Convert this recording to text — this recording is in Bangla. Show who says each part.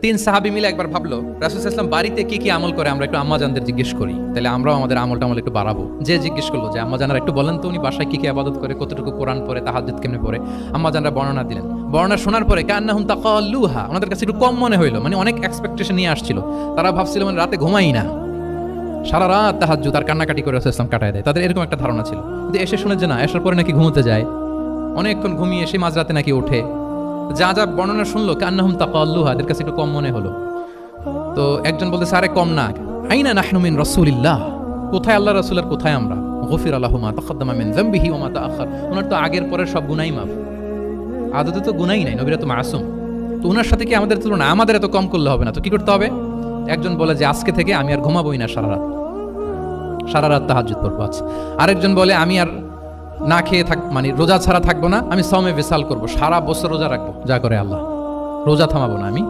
Speaker 1: তিন সাহাবী মিলে একবার ভাবলো রাসূল সাল্লাল্লাহু আলাইহি ওয়াসাল্লাম বাড়িতে কি কি আমল করে আমরা একটু আম্মাজানদের জিজ্ঞেস করি, তাহলে আমরাও আমাদের আমলটা একটু বাড়াবো। যে জিজ্ঞেস করলো যে আম্মাজানরা একটু বলেন তো উনি বাসায় কি কি ইবাদত করে, কতটুকু কোরআন পড়ে, তাহাজ্জুদ কেমনে পড়ে। আম্মাজানরা বর্ণনা দিলেন। বর্ণনা শোনার পরে কান্নাহুম তাকাল্লুহা, ওনাদের কাছে একটু কম মনে হইলো, মানে অনেক এক্সপেকটেশন নিয়ে আসছিল। তারা ভাবছিল মানে রাতে ঘুমাই না, সারা রাত তাহাজ্জুদ আর কান্নাকাটি করে রাসূল সাল্লাল্লাহু আলাইহি ওয়াসাল্লাম কাটায় দেয়। তাদের এরকম একটা ধারণা ছিল। কিন্তু এসে শুনে যে না, এসার পরে নাকি ঘুমোতে যায়, অনেকক্ষণ ঘুমিয়ে এসে মাঝরাতে নাকি ওঠে। যা যা বর্ণনা শুনলো কান্নাহুম তাকাল্লুহা, এদের কাছে একটু কম মনে হলো। তো একজন বলতেছে আরে কম না, আইনা নাহনু মিন রাসূলিল্লাহ, কোথায় আল্লাহ রাসূলের, কোথায় আমরা। গফির লাহু মা তাকাদ্দামা মিন যামবিহি ওয়া মা তাআখার, ওনার তো আগের পরের সব গুনাহই মাফ। আদতে তো গুনাহই নাই, নবীরা তো মাসুম। তো ওনার সাথে কি আমাদের তুলনা, আমাদের এত কম করলে হবে না, তো কি করতে হবে। একজন বলে যে আজকে থেকে আমি আর ঘুমাবোই না, সারা রাত তাহাজ্জুদ পড়বো। আচ্ছা, আরেকজন বলে আমি আর না খেয়ে মানে রোজা ছাড়া থাকবো না, আমি সাওমে বিসাল করবো, সারা বছর রোজা রাখবো, যা করে আল্লাহ, রোজা থামাবো না আমি।